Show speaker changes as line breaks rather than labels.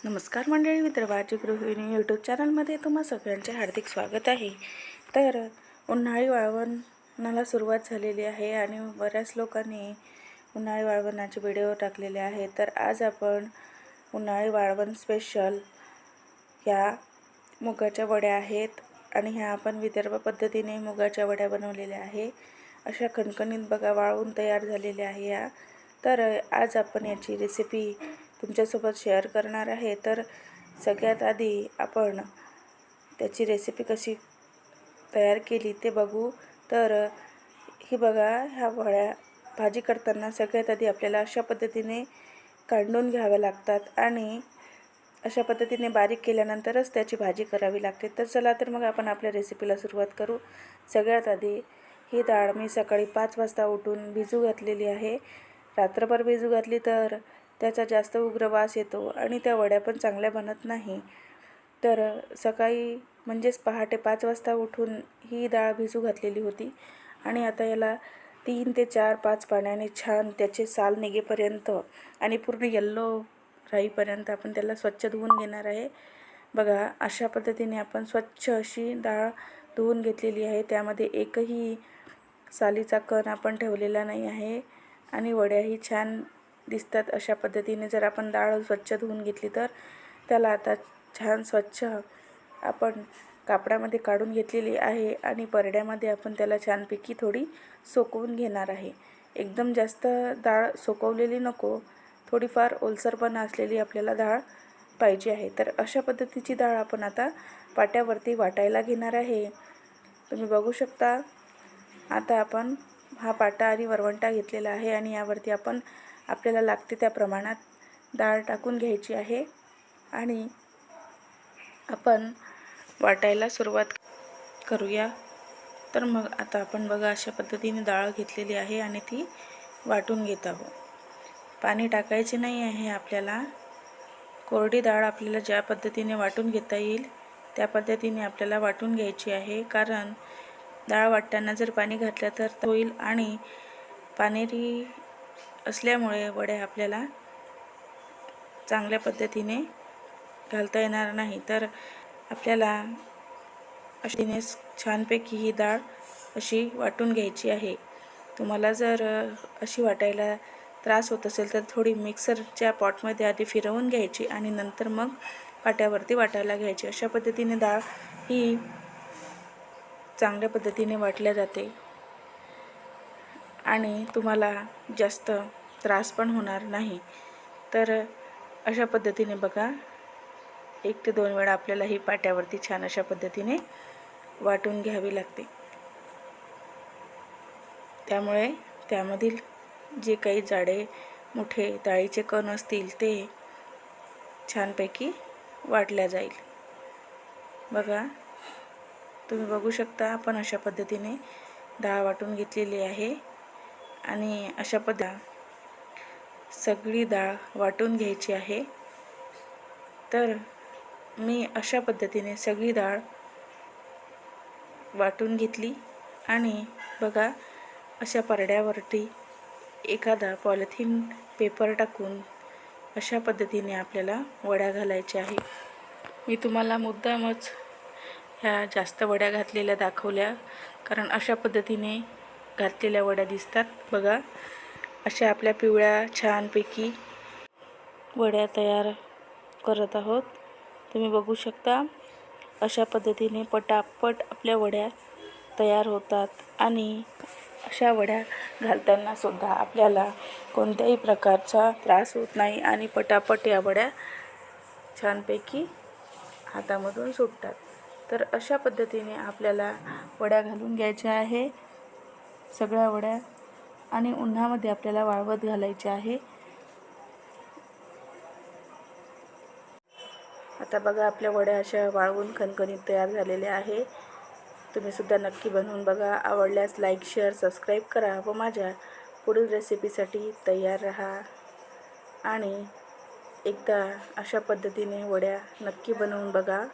नमस्कार मंडळी, विदर्भाची गृहिणी यूट्यूब चॅनलमध्ये तुम्हा सगळ्यांचे हार्दिक स्वागत आहे। तर उन्हाळी वाळवणाला सुरुवात झालेली आहे आणि बऱ्याच लोकांनी उन्हाळी वाळवणाचे व्हिडिओ टाकलेले आहेत। तर आज आपण उन्हाळी वाळवण स्पेशल ह्या मुगाच्या वड्या आहेत आणि ह्या आपण विदर्भ पद्धतीने मुगाच्या वड्या बनवलेल्या आहे। अशा खणखणीत बघा वाळून तयार झालेल्या आहे या। तर आज आपण याची रेसिपी तुमच्यासोबत शेअर करणार आहे। तर सगळ्यात आधी आपण त्याची रेसिपी कशी तयार केली ते बघू। तर ही बघा, ह्या वड्या भाजी करताना सगळ्यात आधी आपल्याला अशा पद्धतीने काढून घ्याव्या लागतात आणि अशा पद्धतीने बारीक केल्यानंतरच त्याची भाजी करावी लागते। तर चला तर मग आपण आपल्या रेसिपीला सुरुवात करू। सगळ्यात आधी ही डाळ मी सकाळी 5 वाजता उठून भिजू घातलेली आहे। रात्रभर भिजू घातली तर त्याचा जास्त उग्र वास येतो आणि त्या वड्या पण चांगल्या बनत नाही। तर सकाळी म्हणजेच पहाटे 5 वाजता उठून ही डाळ भिजू घातलेली होती आणि आता याला 3 ते 4-5 पाण्याने छान त्याचे साल निघेपर्यंत आणि पूर्ण येल्लो राहीपर्यंत आपण त्याला स्वच्छ धुवून घेणार आहे। बघा, अशा पद्धतीने आपण स्वच्छ अशी डाळ धुवून घेतलेली आहे। त्यामध्ये एकही सालीचा कण आपण ठेवलेला नाही आहे आणि वड्याही छान दिसतात। अशा पद्धतीने जर आपण डाळ स्वच्छ धुवून घेतली तर त्याला आता छान स्वच्छ आपण कापडामध्ये काढून घेतलेली आहे आणि परड्यामध्ये आपण त्याला छानपैकी थोडी सुकवून घेणार आहे। एकदम जास्त डाळ सुकवलेली नको, थोडीफार ओलसरपणा असलेली आपल्याला डाळ पाहिजे आहे। तर अशा पद्धतीची डाळ आपण आता पाट्यावरती वाटायला घेणार आहे। तुम्ही बघू शकता, आता आपण हा पाटा आणि वरवंटा घेतलेला आहे आणि यावरती आपण आपल्याला लागते त्या प्रमाणात डाळ टाकून घ्यायची आहे आणि आपण वाटायला सुरुवात करूया। तर मग आता आपण बघा, अशा पद्धतीने डाळ घेतलेली आहे आणि ती वाटून घेत आहोत। पाणी टाकायचे नाही आहे आपल्याला। कोरडी डाळ आपल्याला ज्या पद्धतीने वाटून घेता येईल त्या पद्धतीने आपल्याला वाटून घ्यायची आहे, कारण डाळ वाटताना जर पाणी घातलं तर होईल आणि पाणेरी असल्यामुळे वड्या आपल्याला चांगल्या पद्धतीने घालता येणार नाही। तर आपल्याला अशीने छानपैकी ही डाळ अशी वाटून घ्यायची आहे। तुम्हाला जर अशी वाटायला त्रास होत असेल तर थोडी मिक्सरच्या पॉटमध्ये आधी फिरवून घ्यायची आणि नंतर मग पाट्यावरती वाटायला घ्यायची। अशा पद्धतीने डाळ ही चांगल्या पद्धतीने वाटल्या जाते आणि तुम्हाला जास्त त्रास पण होणार नाही। तर अशा पद्धतीने बघा, 1 ते 2 वेळा आपल्याला ही पाट्यावरती छान अशा पद्धतीने वाटून घ्यावी लागते। त्यामुळे त्यामधील जे काही जाडे मोठे डाळीचे कण असतील ते छानपैकी वाटल्या जाईल। बघा, तुम्ही बघू शकता, आपण अशा पद्धतीने डाळ वाटून घेतलेली आहे आणि अशा पद्धतीने सगळी डाळ वाटून घ्यायची आहे। तर मी अशा पद्धतीने सगळी डाळ वाटून घेतली आणि बघा, अशा परड्यावरती एखादा पॉलिथिन पेपर टाकून अशा पद्धतीने आपल्याला वड्या घालायच्या आहे। मी तुम्हाला मुद्दामच ह्या जास्त वड्या घातलेल्या दाखवल्या, कारण अशा पद्धतीने घातलेल्या वड्या दिसतात। बघा, अशा आपल्या पिवळ्या छानपैकी वड्या तयार करत आहोत। तुम्ही बघू शकता, अशा पद्धतीने पटापट आपल्या वड्या तयार होतात आणि अशा वड्या घालताना सुद्धा आपल्याला कोणत्याही प्रकारचा त्रास होत नाही आणि पटापट या वड्या छानपैकी हातामधून सुटतात। तर अशा पद्धतीने आपल्याला वड्या घालून घ्यायच्या आहे सगळ्या वड्या आणि उन्हामध्ये आपल्याला वाळवत घालायचे आहे। आता बघा, आपल्या वड्या अशा वाळवून खणखणीत तयार झालेल्या आहे। तुम्ही सुद्धा नक्की बनवून बघा। आवडल्यास लाईक, शेअर, सबस्क्राईब करा व माझ्या पुढील रेसिपीसाठी तयार राहा आणि एकदा अशा पद्धतीने वड्या नक्की बनवून बघा।